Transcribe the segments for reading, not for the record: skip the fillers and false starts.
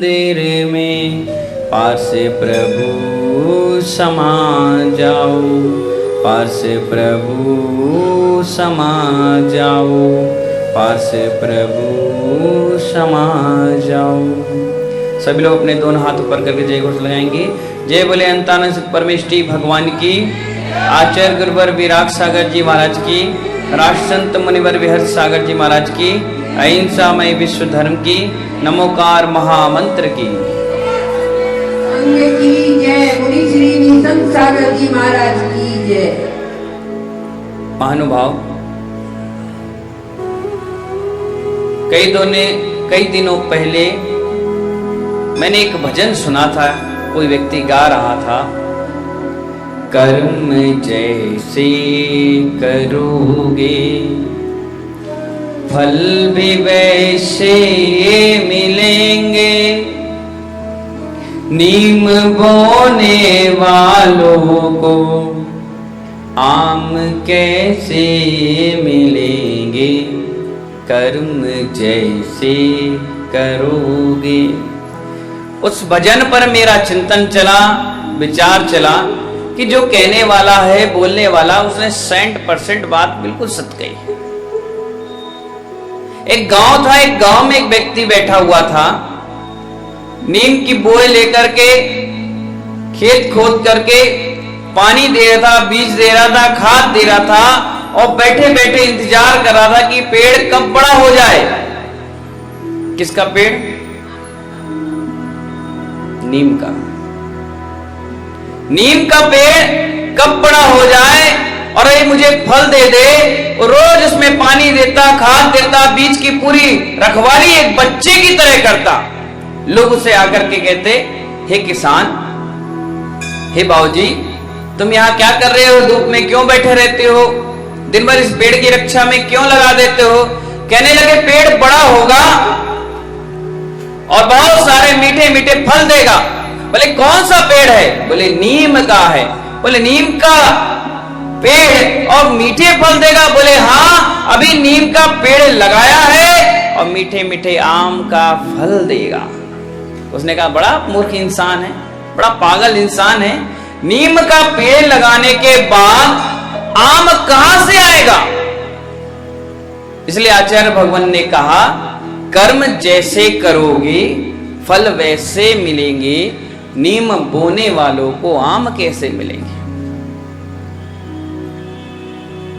मंदिर में, पार से प्रभु समा जाओ, पार से प्रभु समा जाओ, पार से प्रभु समा जाओ। सभी लोग अपने दोनों हाथ ऊपर करके जय घोष लगाएंगे। जय बोले अंतानंद परमेष्टि भगवान की, आचार्य गुरुवर विराग सागर जी महाराज की, राष्ट्र संत मुनिवर विहर्ष सागर जी महाराज की, अहिंसामय विश्व धर्म की, नमोकार महामंत्र की जय। मुनि श्री निसंग सागर जी महाराज की जय। महानुभाव, कई दिनों पहले मैंने एक भजन सुना था। कोई व्यक्ति गा रहा था, कर्म जैसे करोगे फल भी वैसे मिलेंगे, नीम बोने वालों को आम कैसे मिलेंगे, कर्म जैसे करोगे। उस भजन पर मेरा चिंतन चला, विचार चला कि जो कहने वाला है, बोलने वाला, उसने 100% बात बिल्कुल सत्य कही। एक गांव था, एक गांव में एक व्यक्ति बैठा हुआ था, नीम की बोए लेकर के खेत खोद करके पानी दे रहा था, बीज दे रहा था, खाद दे रहा था और बैठे बैठे इंतजार कर रहा था कि पेड़ कब बड़ा हो जाए। किसका पेड़? नीम का। नीम का पेड़ कब बड़ा हो जाए और ये मुझे फल दे दे। रोज उसमें पानी देता, खाद देता, बीज की पूरी रखवाली एक बच्चे की तरह करता। लोग उसे आकर के कहते, हे किसान, हे बाबूजी, तुम यहां क्या कर रहे हो? धूप में क्यों बैठे रहते हो? दिन भर इस पेड़ की रक्षा में क्यों लगा देते हो? कहने लगे, पेड़ बड़ा होगा और बहुत सारे मीठे मीठे फल देगा। बोले कौन सा पेड़ है? बोले नीम का है। बोले नीम का पेड़ और मीठे फल देगा? बोले हाँ, अभी नीम का पेड़ लगाया है और मीठे मीठे आम का फल देगा। उसने कहा, बड़ा मूर्ख इंसान है, बड़ा पागल इंसान है। नीम का पेड़ लगाने के बाद आम कहां से आएगा? इसलिए आचार्य भगवान ने कहा, कर्म जैसे करोगे फल वैसे मिलेंगे, नीम बोने वालों को आम कैसे मिलेंगे।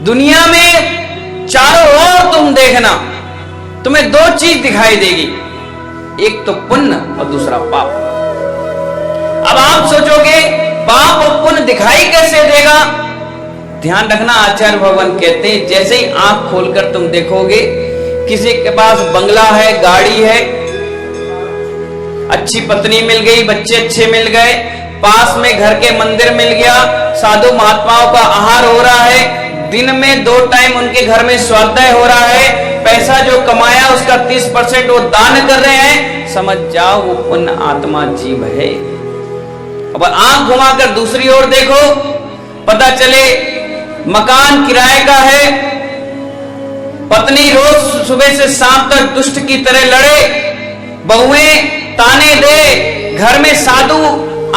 दुनिया में चारों ओर तुम देखना, तुम्हें दो चीज दिखाई देगी, एक तो पुण्य और दूसरा पाप। अब आप सोचोगे पाप और पुण्य दिखाई कैसे देगा? ध्यान रखना, आचार्य भगवान कहते हैं, जैसे ही आंख खोलकर तुम देखोगे, किसी के पास बंगला है, गाड़ी है, अच्छी पत्नी मिल गई, बच्चे अच्छे मिल गए, पास में घर के मंदिर मिल गया, साधु महात्माओं का आहार हो रहा है, दिन में 2 टाइम उनके घर में स्वाध्याय हो रहा है, पैसा जो कमाया उसका 30% वो दान कर रहे हैं, समझ जाओ वो पुण्य आत्मा जीव है। अब आंख घुमाकर दूसरी ओर देखो, पता चले मकान किराए का है, पत्नी रोज सुबह से शाम तक दुष्ट की तरह लड़े, बहुएं ताने दे, घर में साधु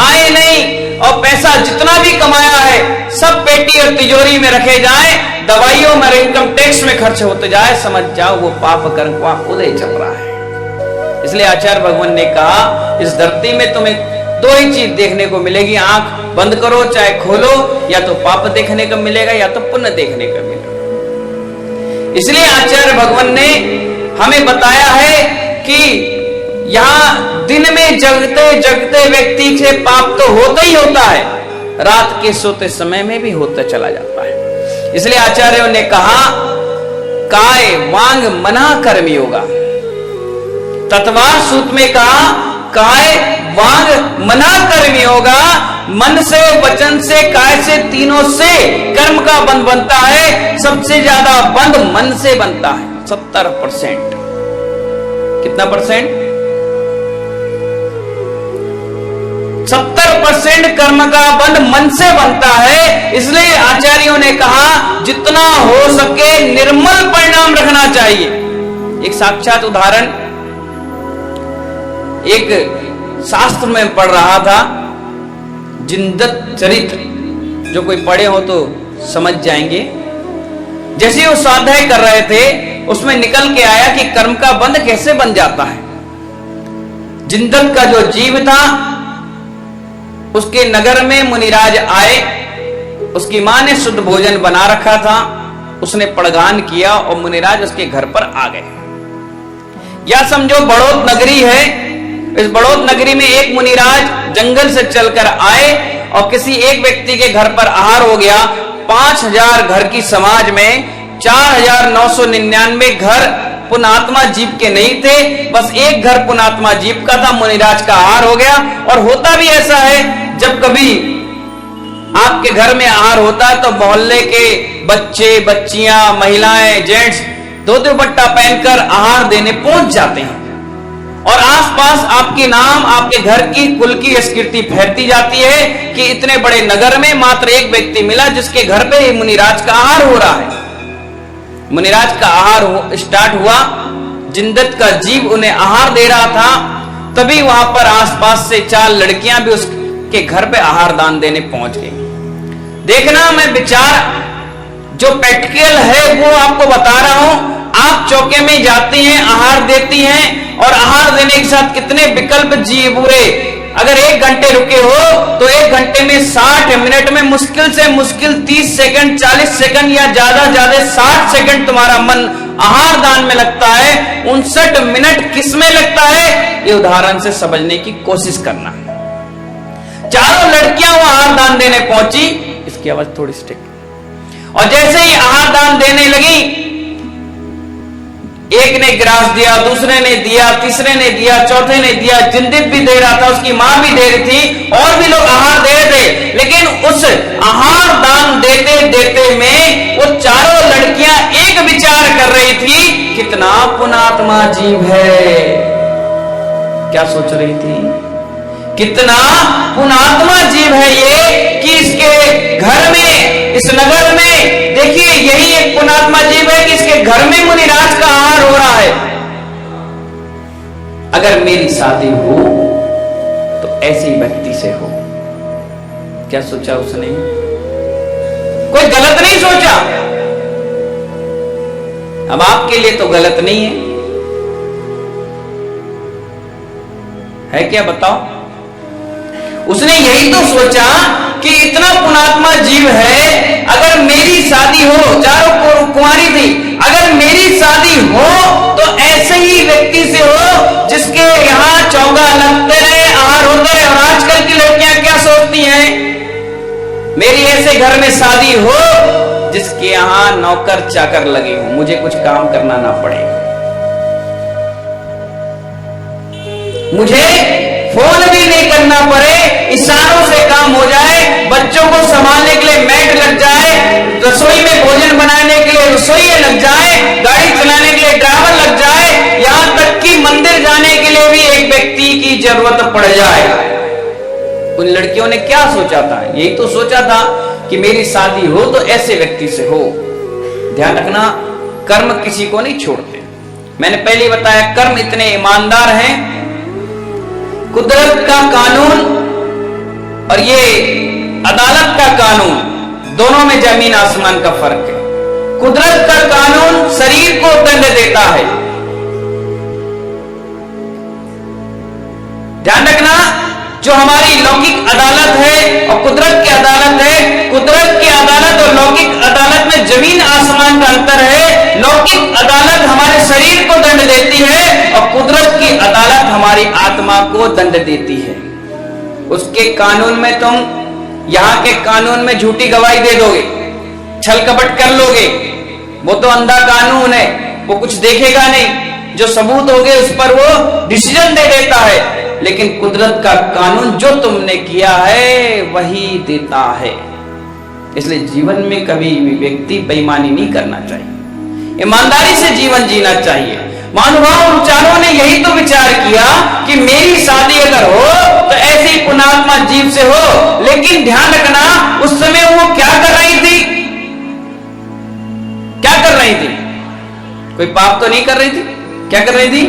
आए नहीं और पैसा जितना भी कमाया है सब पेटी और तिजोरी में रखे जाए, दवाइयों में, इनकम टैक्स में खर्च होते जाए, समझ जाओ वो पाप कर्म का उदय चल रहा है। इसलिए आचार्य भगवान ने कहा, इस धरती में तुम्हें 2 ही चीज देखने को मिलेगी, आंख बंद करो चाहे खोलो, या तो पाप देखने को मिलेगा या तो पुण्य देखने को मिलेगा। इसलिए आचार्य भगवान ने हमें बताया है कि यहां दिन में जगते जगते व्यक्ति से पाप तो होता ही होता है, रात के सोते समय में भी होता चला जाता है। इसलिए आचार्यों ने कहा, काय वांग मना कर्म योगा। तत्वार सूत्र में कहा, काय वांग मना कर्म योगा। मन से, वचन से, काय से, तीनों से कर्म का बंध बनता है। सबसे ज्यादा बंध मन से बनता है, 70%। कितना परसेंट? 70% कर्म का बंध मन से बनता है। इसलिए आचार्यों ने कहा, जितना हो सके निर्मल परिणाम रखना चाहिए। एक साक्षात उदाहरण, एक शास्त्र में पढ़ रहा था, जिंदत चरित्र, जो कोई पढ़े हो तो समझ जाएंगे। जैसे वो स्वाध्याय कर रहे थे, उसमें निकल के आया कि कर्म का बंध कैसे बन जाता है। जिंदत का जो जीव था, उसके नगर में मुनिराज आए, उसकी मां ने शुद्ध भोजन बना रखा था, उसने पड़गान किया और मुनिराज उसके घर पर आ गए। या समझो बड़ौत नगरी है, इस बड़ौत नगरी में एक मुनिराज जंगल से चलकर आए और किसी एक व्यक्ति के घर पर आहार हो गया। 5000 घर की समाज में 4999 घर पुणात्मा जीव के नहीं थे, बस एक घर पुणात्मा जीव का था, मुनिराज का आहार हो गया। और होता भी ऐसा है, जब कभी आपके घर में आहार होता है तो मोहल्ले के बच्चे, बच्चियां, महिलाएं, जेंट्स धोती दुपट्टा पहनकर आहार देने पहुंच जाते हैं और आसपास आपके नाम, आपके घर की, कुल की संस्कृति फैलती जाती है कि इतने बड़े नगर में मात्र एक व्यक्ति मिला जिसके घर पे ही मुनिराज का आहार हो रहा है। मुनिराज का आहार स्टार्ट हुआ, जिंदत का जीव उन्हें आहार दे रहा था, तभी वहां पर आसपास से 4 लड़कियां भी उसके घर पे आहार दान देने पहुंच गई। देखना, मैं विचार जो प्रैक्टिकल है वो आपको बता रहा हूं। आप चौके में जाती हैं, आहार देती हैं और आहार देने के साथ कितने विकल्प जी बुरे। अगर 1 घंटे रुके हो तो 1 घंटे में 60 मिनट में मुश्किल से मुश्किल 30 सेकंड, 40 सेकंड या ज्यादा 60 सेकंड तुम्हारा मन आहार दान में लगता है। 59 मिनट किस में लगता है, ये उदाहरण से समझने की कोशिश करना। चारों लड़कियां वो आहार दान देने पहुंची, इसकी आवाज थोड़ी स्टिक, और जैसे ही आहार दान देने लगी, एक ने गिलास दिया, दूसरे ने दिया, तीसरे ने दिया, चौथे ने दिया, जिंदत भी दे रहा था, उसकी मां भी दे रही थी और भी लोग आहार दे रहे थे। लेकिन उस आहार दान देते देते में वो चारों लड़कियां एक विचार कर रही थी, कितना पुणात्मा जीव है। क्या सोच रही थी? कितना पुणात्मा जीव है ये कि इसके घर में, इस नगर में, देखिए यही एक पुणात्मा जीव है कि इसके घर में मुनिराज का आहार हो रहा है। अगर मेरी शादी हो तो ऐसे व्यक्ति से हो। क्या सोचा उसने? कोई गलत नहीं सोचा। अब आपके लिए तो गलत नहीं है क्या, बताओ? उसने यही तो सोचा कि इतना पुणात्मा जीव है, अगर मेरी शादी हो, चारों कुंवारी थी, अगर मेरी शादी हो तो ऐसे ही व्यक्ति से हो जिसके यहाँ चौका लगते रहे, आहार होता है। और आजकल की लड़कियां क्या सोचती हैं, मेरी ऐसे घर में शादी हो जिसके यहाँ नौकर चाकर लगे हो, मुझे कुछ काम करना ना पड़े, मुझे फोन भी नहीं करना पड़े, इशारों से काम हो जाए, बच्चों को संभालने के लिए मैट लग जाए, रसोई में भोजन बनाने के लिए रसोई लग जाए, गाड़ी चलाने के लिए ड्राइवर लग जाए, यहां तक कि मंदिर जाने के लिए भी एक व्यक्ति की जरूरत पड़ जाए। उन लड़कियों ने क्या सोचा था? यही तो सोचा था कि मेरी शादी हो तो ऐसे व्यक्ति से हो। ध्यान रखना, कर्म किसी को नहीं छोड़ते। मैंने पहले बताया, कर्म इतने ईमानदार हैं, कुदरत का कानून और ये अदालत का कानून, दोनों में जमीन आसमान का फर्क है। कुदरत का कानून शरीर को दंड देता है। ध्यान रखना, जो हमारी लौकिक अदालत है और कुदरत की अदालत है, कुदरत की अदालत और लौकिक अदालत में जमीन आसमान का अंतर है। लौकिक अदालत हमारे शरीर को दंड देती है और कुदरत की अदालत हमारी आत्मा को दंड देती है। उसके कानून में तुम यहां के कानून में झूठी गवाही दे दोगे, छल कपट कर लोगे, वो तो अंधा कानून है, वो कुछ देखेगा नहीं, जो सबूत होगे उस पर वो डिसीजन दे देता है। लेकिन कुदरत का कानून जो तुमने किया है वही देता है। इसलिए जीवन में कभी भी व्यक्ति बेईमानी नहीं करना चाहिए, ईमानदारी से जीवन जीना चाहिए। महानुभाव चारों ने यही तो विचार किया कि मेरी शादी अगर हो तो ऐसे ही पुणात्मा जीव से हो। लेकिन ध्यान रखना, उस समय वो क्या कर रही थी? क्या कर रही थी? कोई पाप तो नहीं कर रही थी। क्या कर रही थी?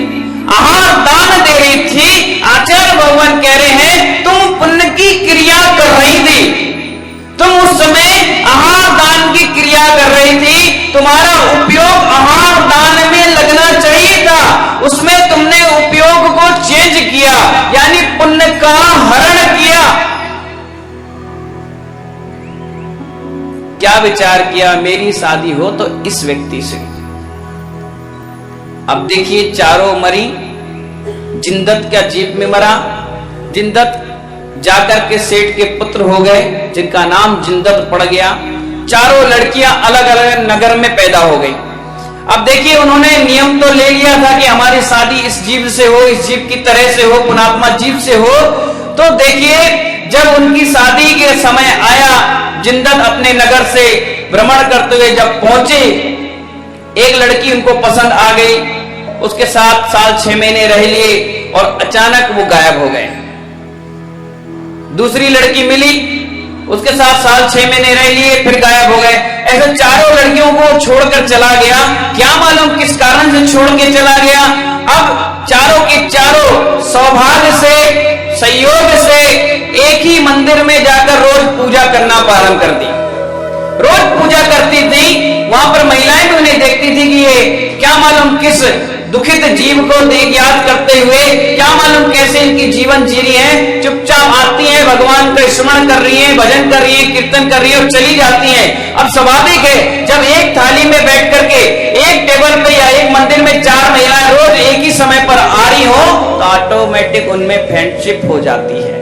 आहार दान दे रही थी, आचार्य भगवान कह रहे हैं तुम पुण्य की क्रिया कर रही थी, तुम उस समय आहार दान की क्रिया कर रही थी, तुम्हारा उपयोग आहार दान में लगना चाहिए था, उसमें तुमने उपयोग को चेंज किया, यानी पुण्य का हरण किया। क्या विचार किया, मेरी शादी हो तो इस व्यक्ति से। अब देखिए चारों मरी, जिंदत क्या जीप में मरा। जिंदत जाकर के सेठ के पुत्र हो गए, जिनका नाम जिंदत पड़ गया। चारों लड़कियां अलग अलग नगर में पैदा हो गई। अब देखिए उन्होंने नियम तो ले लिया था कि हमारी शादी इस जीव से हो, इस जीव की तरह से हो, पुण्यात्मा जीव से हो। तो देखिए जब उनकी शादी के समय आया, जिंदत अपने नगर से भ्रमण करते हुए जब पहुंचे, एक लड़की उनको पसंद आ गई, उसके साथ 6 महीने रह लिए और अचानक वो गायब हो गए। दूसरी लड़की मिली, उसके साथ 6 महीने रह लिए, फिर गायब हो गए। ऐसे चारों लड़कियों को छोड़कर चला गया। क्या मालूम किस कारण से छोड़ के चला गया। अब चारों के चारों सौभाग्य से, संयोग से एक ही मंदिर में जाकर रोज पूजा करना प्रारंभ कर दी। रोज पूजा करती थी, वहां पर महिलाएं भी उन्हें देखती थी कि ये क्या मालूम किस दुखित जीव को याद करते हुए, क्या मालूम कैसे इनकी जीवन जी रही है। चुपचाप आती हैं, भगवान का स्मरण कर रही हैं, भजन कर रही हैं, कीर्तन कर रही हैं और चली जाती हैं। अब स्वाभाविक है जब एक थाली में बैठ करके एक टेबल पे या एक मंदिर में 4 महिलाएं रोज एक ही समय पर आ रही हो तो ऑटोमेटिक उनमें फ्रेंडशिप हो जाती है।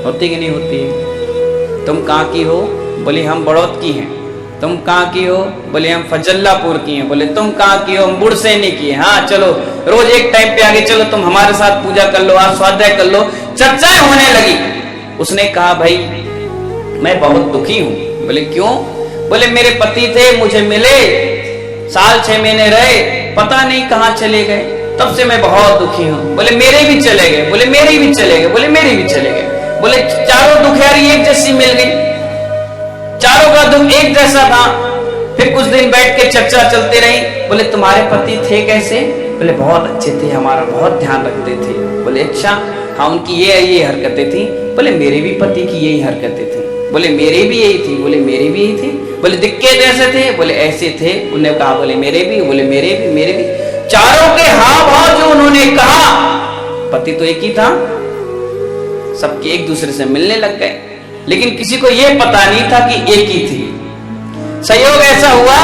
होती कि नहीं होती। तुम कहां की हो, बोले हम बड़ौद की हैं। तुम कहां की हो, बोले हम फजल्लापुर की हैं। बोले तुम कहां की हो, हम बुढ़सेनी की हैं। हाँ चलो रोज एक टाइम पे आगे चलो, तुम हमारे साथ पूजा कर लो, आज स्वाध्याय कर लो। चर्चाएं होने लगी। उसने कहा भाई मैं बहुत दुखी हूं। बोले क्यों। बोले मेरे पति थे, मुझे मिले, 6 महीने रहे, पता नहीं कहां चले गए, तब से मैं बहुत दुखी हूं। बोले मेरे भी चले गए। बोले मेरे भी चले गए। बोले मेरे भी चले गए। बोले चारों दुखियारी एक जैसी मिल गई, चारों का दुख एक जैसा था। फिर कुछ दिन बैठ के चर्चा चलती रही। बोले तुम्हारे पति थे कैसे। बोले बहुत अच्छे थे, हमारा बहुत ध्यान रखते थे। बोले अच्छा, हाँ उनकी ये हरकतें थी। बोले मेरे भी पति की यही हरकतें थी। बोले मेरे भी यही थी। बोले मेरे भी यही थी। बोले दिक्कत ऐसे थे। बोले ऐसे थे। उन्होंने कहा बोले मेरे भी। बोले मेरे भी, मेरे भी। चारों के हाव भाव जो उन्होंने कहा, पति तो एक ही था, सबके एक दूसरे से मिलने लग गए, लेकिन किसी को यह पता नहीं था कि एक ही थी। संयोग ऐसा हुआ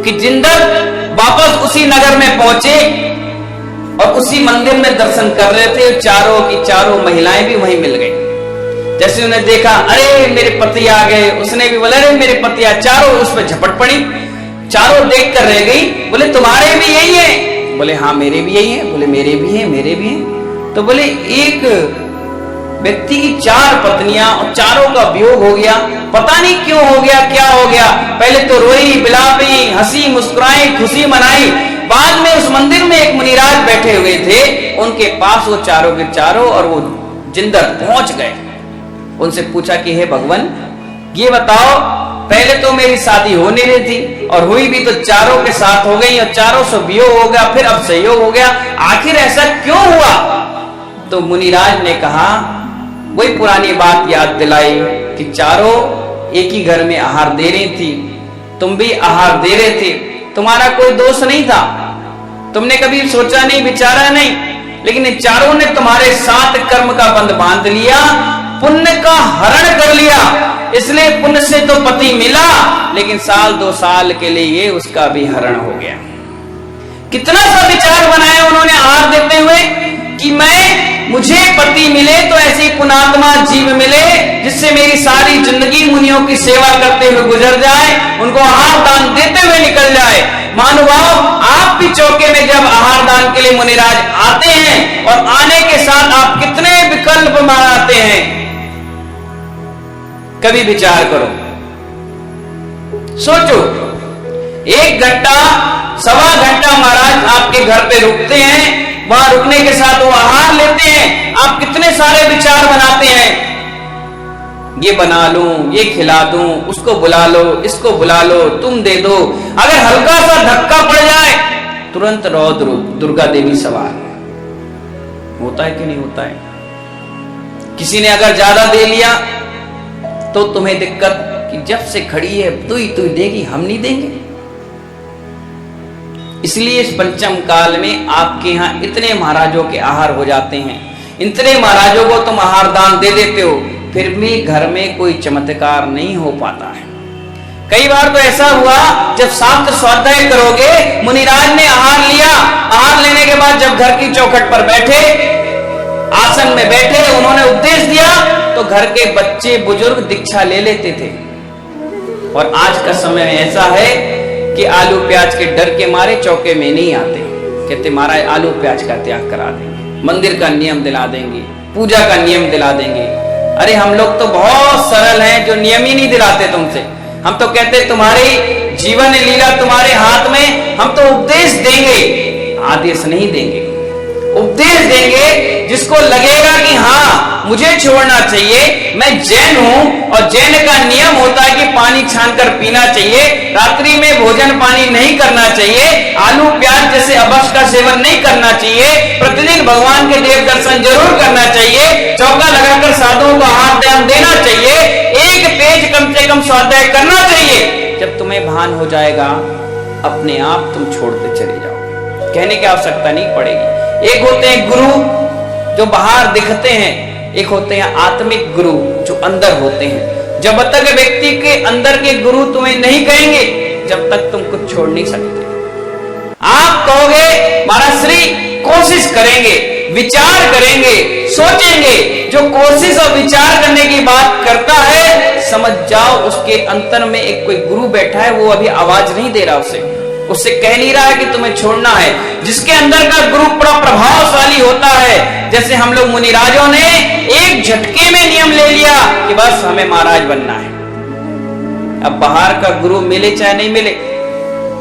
कि जिंदत वापस उसी नगर में पहुंचे और उसी मंदिर में दर्शन कर रहे थे। चारों की चारों महिलाएं भी वहीं मिल गई। जैसे उन्हें देखा, अरे मेरे पति आ गए, उसने भी बोला अरे मेरे पति आ। चारों उस पर झपट पड़ी, चारों देख कर रह गई। बोले तुम्हारे भी यही है। बोले हाँ मेरे भी यही है। बोले मेरे भी है, मेरे भी है। तो बोले एक व्यक्ति की 4 पत्नियां और चारों का वियोग हो गया। पता नहीं क्यों हो गया, क्या हो गया। पहले तो रोई बिलापी, हंसी मुस्कुराई, खुशी मनाई। बाद में उस मंदिर में एक मुनिराज बैठे हुए थे, उनके पास वो चारों के चारों और वो जिंदत पहुंच गए। उनसे पूछा कि हे भगवान ये बताओ, पहले तो मेरी शादी हो नहीं रही थी और हुई भी तो चारों के साथ हो गई और चारों से वियोग हो गया, फिर अब संयोग हो गया, आखिर ऐसा क्यों हुआ। तो मुनिराज ने कहा, वही पुरानी बात याद दिलाई कि चारों एक ही घर में आहार दे रही थी, तुम भी आहार दे रहे थे, तुम्हारा कोई दोष नहीं था, तुमने कभी सोचा नहीं, विचारा नहीं, लेकिन इन चारों ने तुम्हारे साथ कर्म का बंध बांध लिया, पुण्य का हरण कर लिया। इसलिए पुण्य से तो पति मिला, लेकिन 1-2 साल के लिए ये उसका भी हरण हो गया। कितना सा विचार बनाया उन्होंने आहार देते हुए कि मुझे पति मिले तो ऐसी पुण्यात्मा जीव मिले जिससे मेरी सारी जिंदगी मुनियों की सेवा करते हुए गुजर जाए, उनको आहार दान देते हुए निकल जाए। महानुभाव, आप भी चौके में जब आहार दान के लिए मुनिराज आते हैं और आने के साथ आप कितने विकल्प बनाते हैं, कभी विचार करो, सोचो। 1 घंटा 1.25 घंटा महाराज आपके घर पे रुकते हैं, वहां रुकने के साथ वो आहार लेते हैं, आप कितने सारे विचार बनाते हैं, ये बना लूं, ये खिला दूं, उसको बुला लो, इसको बुला लो, तुम दे दो। अगर हल्का सा धक्का पड़ जाए तुरंत रौद्र रूप दुर्गा देवी सवार। होता है कि नहीं होता है? किसी ने अगर ज्यादा दे लिया तो तुम्हें दिक्कत कि जब से खड़ी है तू ही देगी, हम नहीं देंगे। इसलिए इस पंचम काल में आपके यहां इतने महाराजों के आहार हो जाते हैं, इतने महाराजों को तुम आहार दान दे देते हो, फिर भी घर में कोई चमत्कार नहीं हो पाता है। कई बार तो ऐसा हुआ जब शास्त्र स्वाध्याय करोगे, मुनिराज ने आहार लिया, आहार लेने के बाद जब घर की चौखट पर बैठे, आसन में बैठे, उन्होंने उपदेश दिया तो घर के बच्चे बुजुर्ग दीक्षा ले लेते थे। और आज का समय ऐसा है कि आलू प्याज के डर के मारे चौके में नहीं आते, कहते महाराज आलू प्याज का त्याग करा देंगे, मंदिर का नियम दिला देंगे, पूजा का नियम दिला देंगे। अरे हम लोग तो बहुत सरल हैं, जो नियम ही नहीं दिलाते तुमसे। हम तो कहते तुम्हारी जीवन लीला तुम्हारे हाथ में, हम तो उपदेश देंगे, आदेश नहीं देंगे। उपदेश देंगे जिसको लगेगा कि हाँ मुझे छोड़ना चाहिए, मैं जैन हूं और जैन का नियम होता है कि पानी छानकर पीना चाहिए, रात्रि में भोजन पानी नहीं करना चाहिए, आलू प्याज जैसे अभक्ष का सेवन नहीं करना चाहिए, प्रतिदिन भगवान के देव दर्शन जरूर करना चाहिए, चौका लगाकर साधुओं को आहार दान देना चाहिए, एक पेज कम से कम स्वाध्याय करना चाहिए। जब तुम्हें भान हो जाएगा अपने आप तुम छोड़ते चले जाओगे, कहने की आवश्यकता नहीं पड़ेगी। एक होते हैं गुरु जो बाहर दिखते हैं, एक होते हैं आत्मिक गुरु जो अंदर होते हैं। जब तक व्यक्ति के अंदर के गुरु तुम्हें नहीं कहेंगे, जब तक तुम कुछ छोड़ नहीं सकते। आप कहोगे महाराज श्री कोशिश करेंगे, विचार करेंगे, सोचेंगे। जो कोशिश और विचार करने की बात करता है, समझ जाओ उसके अंतर में एक कोई गुरु बैठा है, वो अभी आवाज नहीं दे रहा उससे कह नहीं रहा है कि तुम्हें छोड़ना है। जिसके अंदर का गुरु बड़ा प्रभावशाली होता है, जैसे हम लोग मुनिराजों ने एक झटके में नियम ले लिया कि बस हमें महाराज बनना है। अब बाहर का गुरु मिले चाहे नहीं मिले,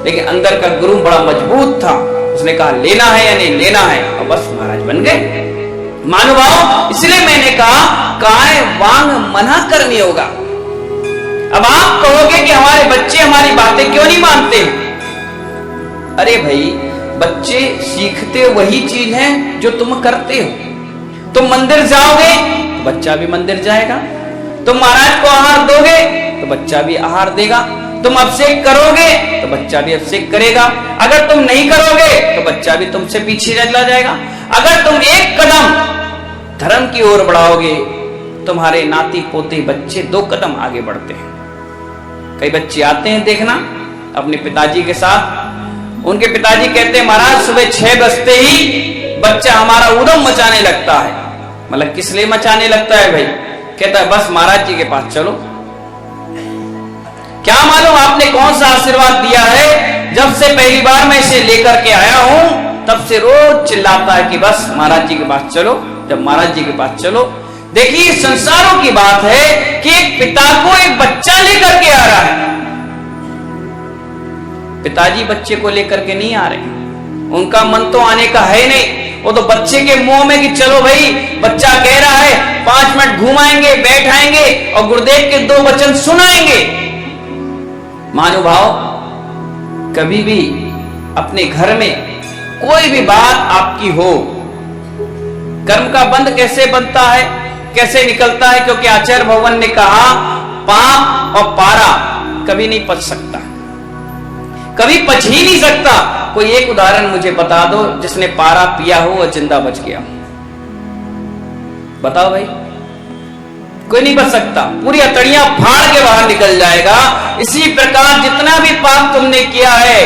लेकिन अंदर का गुरु बड़ा मजबूत था, उसने कहा लेना है या नहीं लेना है, और बस महाराज बन गए। महानुभाव, इसलिए मैंने कहा काय वांग मना करनी होगा। अब आप कहोगे कि हमारे बच्चे हमारी बातें क्यों नहीं मानते हैं? अरे भाई, बच्चे सीखते वही चीज है जो तुम करते हो। तुम मंदिर जाओगे तो बच्चा भी मंदिर जाएगा, तुम महाराज को आहार दोगे तो बच्चा भी आहार देगा, तुम अभिषेक करोगे तो बच्चा भी अभिषेक करेगा, अगर तुम नहीं करोगे तो बच्चा भी तुमसे पीछे चला जाएगा। अगर तुम एक कदम धर्म की ओर बढ़ाओगे, तुम्हारे नाती पोते बच्चे 2 कदम आगे बढ़ते हैं। कई बच्चे आते हैं देखना अपने पिताजी के साथ, उनके पिताजी कहते हैं महाराज सुबह 6 बजते ही बच्चा हमारा उदम मचाने लगता है। मतलब किस लिए मचाने लगता है भाई? कहता है बस महाराज जी के पास चलो। क्या मालूम आपने कौन सा आशीर्वाद दिया है? जब से पहली बार मैं इसे लेकर के आया हूं तब से रोज चिल्लाता है कि बस महाराज जी के पास चलो, जब महाराज जी के पास चलो। देखिए संसारों की बात है कि एक पिता को एक बच्चा लेकर के आ रहा है, पिताजी बच्चे को लेकर के नहीं आ रहे, उनका मन तो आने का है नहीं। वो तो बच्चे के मुंह में कि चलो भाई बच्चा कह रहा है 5 मिनट घुमाएंगे, बैठाएंगे और गुरुदेव के 2 वचन सुनाएंगे। महानुभाव, कभी भी अपने घर में कोई भी बात आपकी हो, कर्म का बंध कैसे बनता है, कैसे निकलता है? क्योंकि आचार्य भगवान ने कहा पाप और पारा कभी नहीं पच सकता, कभी पच ही नहीं सकता। कोई एक उदाहरण मुझे बता दो जिसने पारा पिया हो और जिंदा बच गया, बताओ भाई। कोई नहीं बच सकता, पूरी अतड़ियां फाड़ के बाहर निकल जाएगा। इसी प्रकार जितना भी पाप तुमने किया है,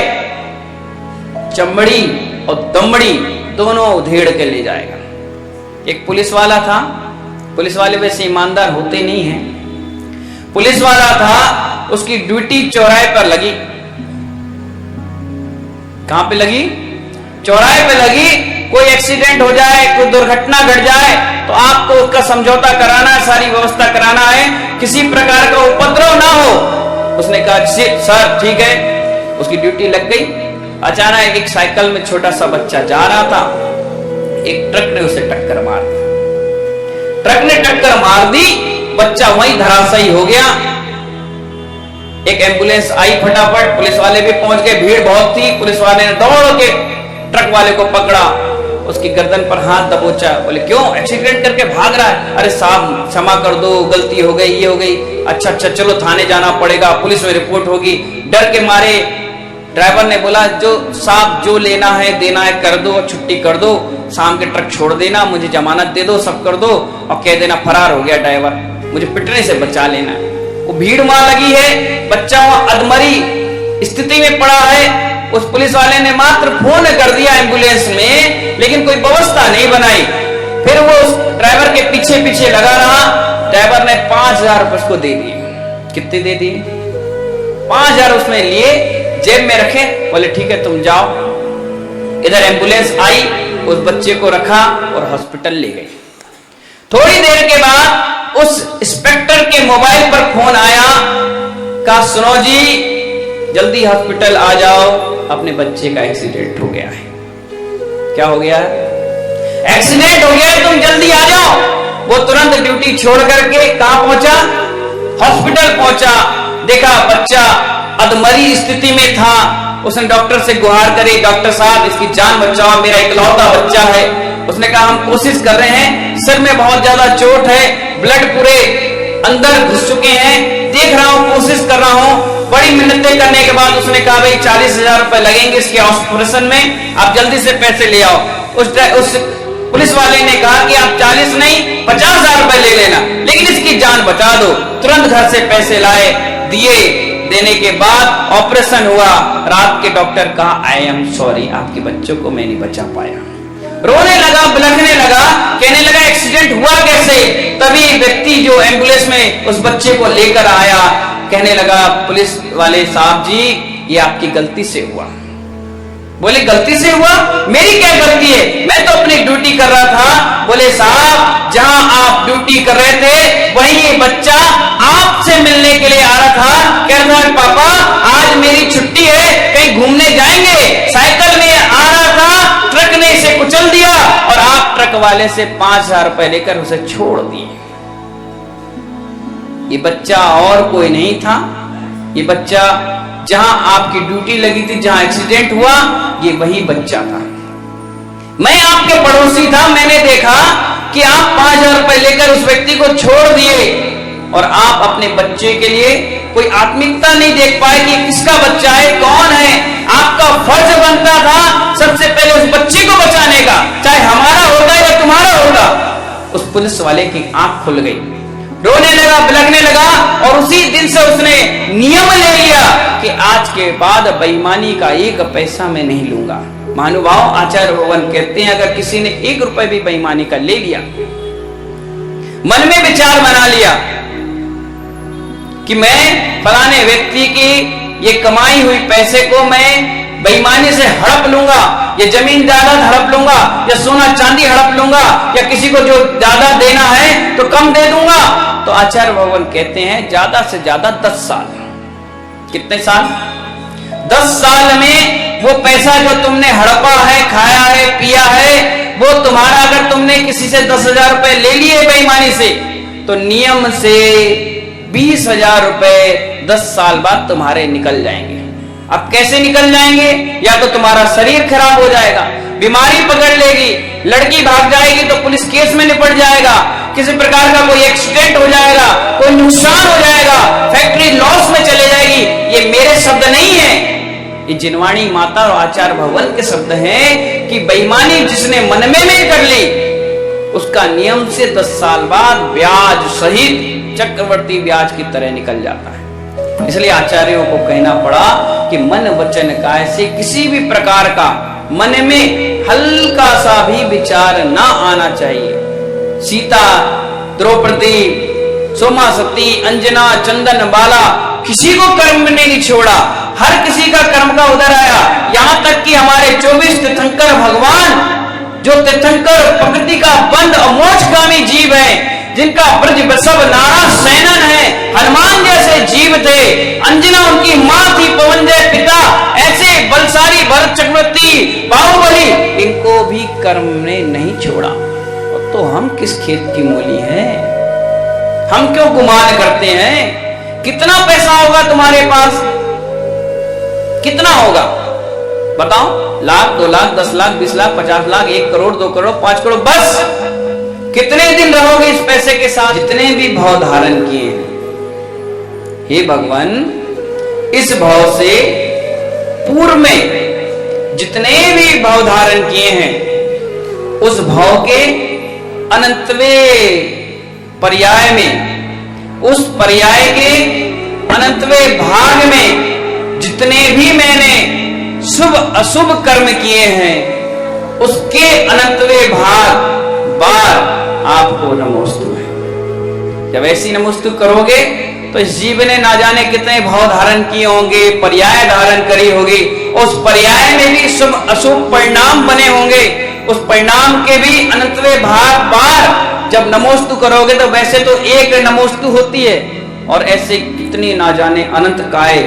चमड़ी और दमड़ी दोनों उधेड़ के ले जाएगा। एक पुलिस वाला था, पुलिस वाले वैसे ईमानदार होते नहीं हैं। पुलिस वाला था, उसकी ड्यूटी चौराहे पर लगी। कहां पे लगी? चौराहे पे लगी। कोई एक्सीडेंट हो जाए, कोई दुर्घटना घट जाए तो आपको उसका समझौता कराना है, सारी व्यवस्था कराना है, किसी प्रकार का उपद्रव ना हो। उसने कहा सर ठीक है, उसकी ड्यूटी लग गई। अचानक एक साइकिल में छोटा सा बच्चा जा रहा था, एक ट्रक ने उसे टक्कर मार दी। ट्रक ने टक्कर मार दी, बच्चा वहीं धराशायी हो गया। एक एम्बुलेंस आई, फटाफट पुलिस वाले भी पहुंच गए, भीड़ बहुत थी। पुलिस वाले ने दौड़ के ट्रक वाले को पकड़ा, उसकी गर्दन पर हाथ दबोचा। बोले क्यों, एक्सीडेंट करके भाग रहा है? अरे साहब क्षमा कर दो, गलती हो गई, ये हो गई। अच्छा चलो थाने जाना पड़ेगा, पुलिस में रिपोर्ट होगी। डर के मारे ड्राइवर ने बोला जो साहब जो लेना है देना है कर दो, छुट्टी कर दो, शाम के ट्रक छोड़ देना, मुझे जमानत दे दो, सब कर दो और कह देना फरार हो गया ड्राइवर, मुझे पिटने से बचा लेना। वो भीड़ वहां लगी है, बच्चा वहां अधमरी स्थिति में पड़ा है। उस पुलिस वाले ने मात्र फोन कर दिया एम्बुलेंस में, लेकिन कोई व्यवस्था नहीं बनाई। फिर वो उस ड्राइवर के पीछे पीछे लगा रहा। ड्राइवर ने 5,000 रुपए उसको दे दिए। कितने दे दिए? 5,000 उसने लिए, जेब में रखे, बोले ठीक है तुम जाओ। इधर एम्बुलेंस आई, उस बच्चे को रखा और हॉस्पिटल ले गई। थोड़ी देर के बाद उस इंस्पेक्टर के मोबाइल पर फोन आया, कहा सुनो जी जल्दी हॉस्पिटल आ जाओ, अपने बच्चे का एक्सीडेंट हो गया है। क्या हो गया? एक्सीडेंट हो गया है, तुम जल्दी आ जाओ। वो तुरंत ड्यूटी छोड़ करके कहां पहुंचा? हॉस्पिटल पहुंचा। देखा बच्चा अधमरी स्थिति में था। उसने डॉक्टर से गुहार करी, डॉक्टर साहब इसकी जान बचाओ, मेरा इकलौता बच्चा है। उसने कहा हम कोशिश कर रहे हैं, सिर में बहुत ज्यादा चोट है, ब्लड पूरे अंदर घुस चुके हैं, देख रहा हूं, कोशिश कर रहा हूं। बड़ी मिन्नतें करने के बाद उसने कहा भाई 40,000 रुपए लगेंगे इसके ऑपरेशन में, आप जल्दी से पैसे ले आओ। उस पुलिस वाले ने कहा कि आप 40 नहीं 50,000 रुपए ले लेना, लेकिन इसकी जान बचा दो। तुरंत घर से पैसे लाए, दिए। देने के बाद ऑपरेशन हुआ। रात के डॉक्टर कहा आई एम सॉरी, आपके बच्चों को मैं नहीं बचा पाया। रोने लगा, बिलखने लगा, कहने लगा एक्सीडेंट हुआ कैसे? तभी व्यक्ति जो एम्बुलेंस में उस बच्चे को लेकर आया कहने लगा पुलिस वाले साहब जी ये आपकी गलती से हुआ। बोले गलती से हुआ? मेरी क्या गलती है, मैं तो अपनी ड्यूटी कर रहा था। बोले साहब जहां आप ड्यूटी कर रहे थे वहीं ये बच्चा आपसे मिलने के लिए आ रहा था, कह रहा था पापा आज मेरी छुट्टी है, कहीं घूमने जाएंगे। साइकिल में आ रहा था, ट्रक ने इसे कुचल दिया और आप ट्रक वाले से 5,000 रुपए लेकर उसे छोड़ दिए। ये बच्चा और कोई नहीं था, ये बच्चा जहां आपकी ड्यूटी लगी थी, जहां एक्सीडेंट हुआ, ये वही बच्चा था। मैं आपके पड़ोसी था, मैंने देखा कि आप 5,000 रुपए लेकर उस व्यक्ति को छोड़ दिए और आप अपने बच्चे के लिए कोई आत्मिकता नहीं देख पाए कि किसका बच्चा है, कौन है। आपका फर्ज बनता था सबसे पहले उस बच्चे को बचाने का, चाहे हमारा होगा या तुम्हारा होगा। उस पुलिस वाले की आंख खुल गई, रोने लगा, बिलखने लगा और उसी दिन से उसने नियम ले लिया कि आज के बाद बेईमानी का 1 पैसा मैं नहीं लूंगा। महानुभाव आचार्य भगवान कहते हैं अगर किसी ने 1 रुपए भी बेईमानी का ले लिया, मन में विचार बना लिया कि मैं फलाने व्यक्ति की ये कमाई हुई पैसे को मैं बेईमानी से हड़प लूंगा, या जमीन जायदाद हड़प लूंगा, या सोना चांदी हड़प लूंगा, या किसी को जो ज्यादा देना है तो कम दे दूंगा, तो आचार्य भगवान कहते हैं ज्यादा से ज्यादा 10 साल। कितने साल? 10 साल में वो पैसा जो तुमने हड़पा है, खाया है, पिया है, वो तुम्हारा अगर तुमने किसी से 10,000 रुपए ले लिए बेईमानी से, तो नियम से 20,000 रुपए 10 साल बाद तुम्हारे निकल जाएंगे। अब कैसे निकल जाएंगे? या तो तुम्हारा शरीर खराब हो जाएगा, बीमारी पकड़ लेगी, लड़की भाग जाएगी तो पुलिस केस में निपट जाएगा, किसी प्रकार का कोई एक्सीडेंट हो जाएगा, कोई नुकसान हो जाएगा, फैक्ट्री लॉस में चले जाएगी। ये मेरे शब्द नहीं है, ये जिनवाणी माता और आचार्य भगवान के शब्द हैं कि बेईमानी जिसने मन में कर ली उसका नियम से 10 साल बाद ब्याज सहित चक्रवर्ती ब्याज की तरह निकल जाता है। इसलिए आचार्यों को कहना पड़ा कि मन वचन काय से किसी भी प्रकार का मन में हल्का सा भी विचार ना आना चाहिए। सीता, द्रौपदी, सोमा सती, अंजना, चंदन बाला, किसी को कर्म में नहीं छोड़ा, हर किसी का कर्म का उदर आया। यहां तक कि हमारे 24 तीर्थंकर भगवान जो तीर्थंकर प्रकृति का बंद और मोक्षगामी जीव है, जिनका ब्रज बसव नारा सैनन है, हनुमान जैसे जीव थे, अंजना उनकी मां थी, पवन जय पिता, ऐसे बलशाली भरत चक्रवर्ती, बाहुबली, इनको भी कर्म ने नहीं छोड़ा। तो हम किस खेत की मूली हैं? हम क्यों गुमान करते हैं कितना पैसा होगा तुम्हारे पास? कितना होगा बताओ? लाख, 2 लाख, 10 लाख, 20 लाख, 50 लाख, 1 करोड़, 2 करोड़, 5 करोड़, बस कितने दिन रहोगे इस पैसे के साथ? जितने भी भाव धारण किए हैं, हे भगवान, इस भाव से पूर्व में जितने भी भाव धारण किए हैं, उस भाव के अनंतवें पर्याय में, उस पर्याय के अनंतवें भाग में जितने भी मैंने शुभ अशुभ कर्म किए हैं, उसके अनंतवें भाग बार आपको नमोस्तु है। जब ऐसी नमोस्तु करोगे तो इस जीव ने ना जाने कितने भाव धारण किए होंगे, पर्याय धारण करी होगी, उस पर्याय में भी शुभ अशुभ परिणाम बने होंगे, उस परिणाम के भी अनंतवें भाग बार जब नमोस्तु करोगे तो वैसे तो एक नमोस्तु होती है, और ऐसे कितनी ना जाने अनंत काय,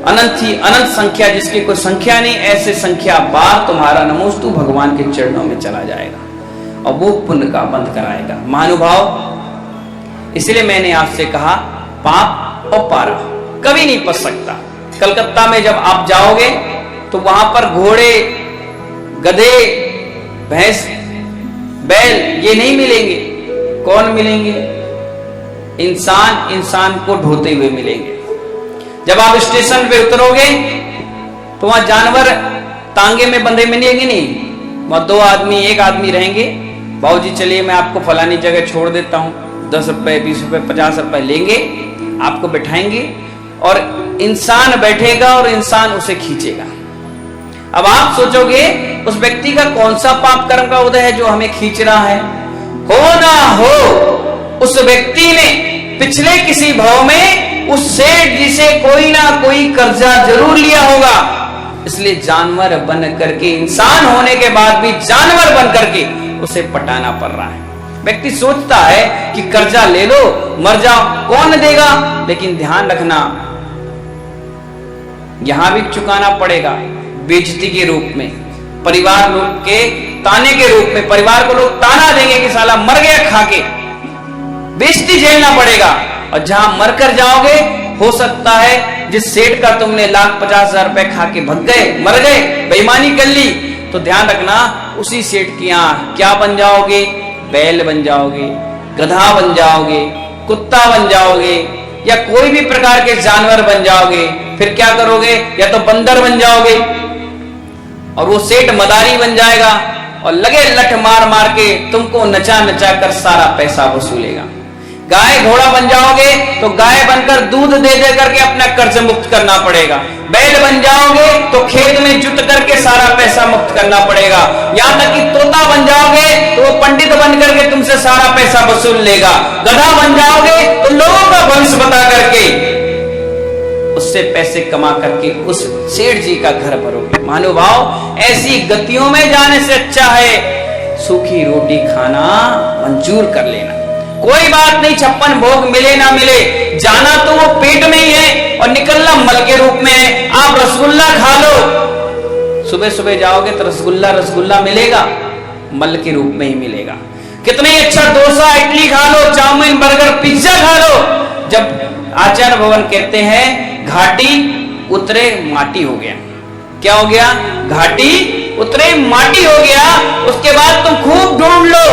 अनंत ही अनंत संख्या, जिसकी कोई संख्या नहीं, ऐसे संख्या बार तुम्हारा नमोस्तु भगवान के चरणों में चला जाएगा और वो पुण्य का बंद कराएगा। महानुभाव, इसलिए मैंने आपसे कहा, पाप और पारा कभी नहीं पच सकता। कलकत्ता में जब आप जाओगे तो वहां पर घोड़े, गधे, भैंस, बैल ये नहीं मिलेंगे। कौन मिलेंगे? इंसान इंसान को ढोते हुए मिलेंगे। जब आप स्टेशन पे उतरोगे तो वहां जानवर तांगे में बंधे मिलेंगे नहीं, वहां 2 आदमी, 1 आदमी रहेंगे। बाबूजी चलिए मैं आपको फलानी जगह छोड़ देता हूं, 10 रुपए, 20 रुपए, 50 रुपए लेंगे, आपको बैठाएंगे और इंसान बैठेगा और इंसान उसे खींचेगा। अब आप सोचोगे उस व्यक्ति का कौन सा पाप कर्म का उदय है जो हमें खींच रहा है? हो ना हो, उस व्यक्ति ने पिछले किसी भाव में उस सेठ जी से कोई ना कोई कर्जा जरूर लिया होगा, इसलिए जानवर बन करके, इंसान होने के बाद भी जानवर बन करके उसे पटाना पड़ रहा है। व्यक्ति सोचता है कि कर्जा ले लो, मर जाओ, कौन देगा? लेकिन ध्यान रखना, यहां भी चुकाना पड़ेगा बेइज्जती के रूप में, परिवार लोग के ताने के रूप में। परिवार को लोग ताना देंगे कि साला मर गया खा के, बेइज्जती झेलना पड़ेगा। और जहां मरकर जाओगे, हो सकता है जिस सेठ का तुमने 1,50,000 रुपए खा के भग गए, मर गए, बेईमानी कर ली, तो ध्यान रखना उसी सेठ की यहां क्या बन जाओगे? बैल बन जाओगे, गधा बन जाओगे, कुत्ता बन जाओगे, या कोई भी प्रकार के जानवर बन जाओगे। फिर क्या करोगे? या तो बंदर बन जाओगे और वो सेठ मदारी बन जाएगा और लगे लठ मार मार के तुमको नचा नचा कर सारा पैसा वसूलेगा। गाय घोड़ा बन जाओगे तो गाय बनकर दूध दे दे करके अपना कर्ज मुक्त करना पड़ेगा। बैल बन जाओगे तो खेत में जुट करके सारा पैसा मुक्त करना पड़ेगा। यहां तक कि तोता बन जाओगे तो वो पंडित बन करके तुमसे सारा पैसा वसूल लेगा। गधा बन जाओगे तो लोगों का वंश बता करके उससे पैसे कमा करके उस सेठ जी का घर भरोगे। महानुभाव, ऐसी गतियों में जाने से अच्छा है सूखी रोटी खाना मंजूर कर लेना। कोई बात नहीं, 56 भोग मिले ना मिले, जाना तो वो पेट में ही है और निकलना मल के रूप में है। आप रसगुल्ला खा लो, सुबह सुबह जाओगे तो रसगुल्ला मिलेगा, मल के रूप में ही मिलेगा। कितना ही अच्छा डोसा इडली खा लो, चाउमीन बर्गर पिज्जा खा लो, जब आचार्य भवन कहते हैं घाटी उतरे माटी हो गया। क्या हो गया? घाटी उतरे माटी हो गया। उसके बाद तुम खूब ढूंढ लो,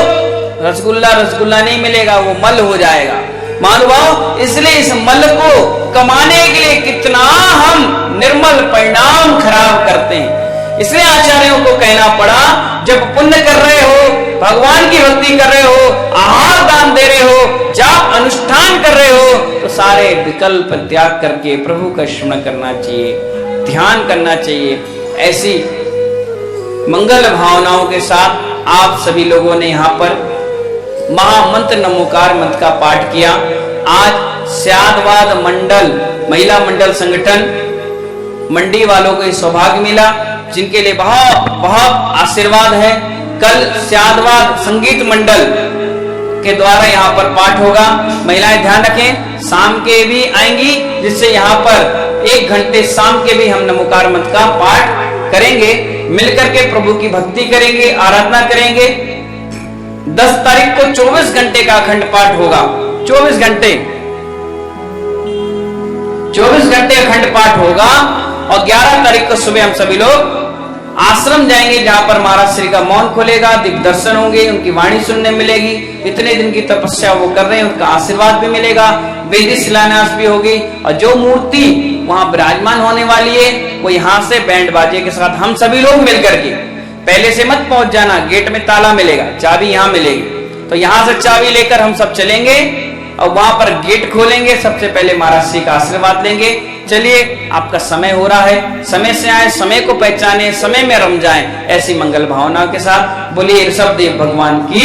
रसगुल्ला नहीं मिलेगा, वो मल हो जाएगा। महानुभाव, इसलिए इस मल को कमाने के लिए कितना हम निर्मल परिणाम खराब करते हैं। इसलिए आचार्यों को कहना पड़ा, जब पुण्य कर रहे हो, भगवान की भक्ति कर रहे हो, आहार दान दे रहे हो, जाप अनुष्ठान कर रहे हो, तो सारे विकल्प त्याग करके प्रभु का स्मरण करना चाहिए, ध्यान करना चाहिए। ऐसी मंगल भावनाओं के साथ आप सभी लोगों ने यहाँ पर महामंत्र नमोकार मंत्र का पाठ किया। आज स्यादवाद मंडल, महिला मंडल संगठन मंडी वालों को सौभाग्य मिला, जिनके लिए बहुत बहुत आशीर्वाद है। कल स्यादवाद संगीत मंडल के द्वारा यहाँ पर पाठ होगा। महिलाएं ध्यान रखें, शाम के भी आएंगी, जिससे यहाँ पर 1 घंटे शाम के भी हम नमोकार मंत्र का पाठ करेंगे। मिलकर के प्रभु की भक्ति करेंगे, आराधना करेंगे। 10 तारीख को 24 घंटे का अखंड पाठ होगा। 24 घंटे 24 घंटे अखंड पाठ होगा और 11 तारीख को सुबह हम सभी लोग आश्रम जाएंगे जहां पर महाराज श्री का मौन खुलेगा, दिव्य दर्शन होंगे, उनकी वाणी सुनने मिलेगी। इतने दिन की तपस्या वो कर रहे हैं, उनका आशीर्वाद भी मिलेगा, वेदी शिलान्यास भी होगी और जो मूर्ति वहां विराजमान होने वाली है वो यहाँ से बैंड बाजे के साथ हम सभी लोग मिलकर के, पहले से मत पहुंच जाना, गेट में ताला मिलेगा, चाबी यहाँ मिलेगी, तो यहाँ से चाबी लेकर हम सब चलेंगे और वहां पर गेट खोलेंगे। सबसे पहले महाराज श्री का आशीर्वाद लेंगे। चलिए, आपका समय हो रहा है, समय से आए, समय को पहचाने, समय में रम जाएं, ऐसी मंगल भावना के साथ बोलिए ऋषभ देव भगवान की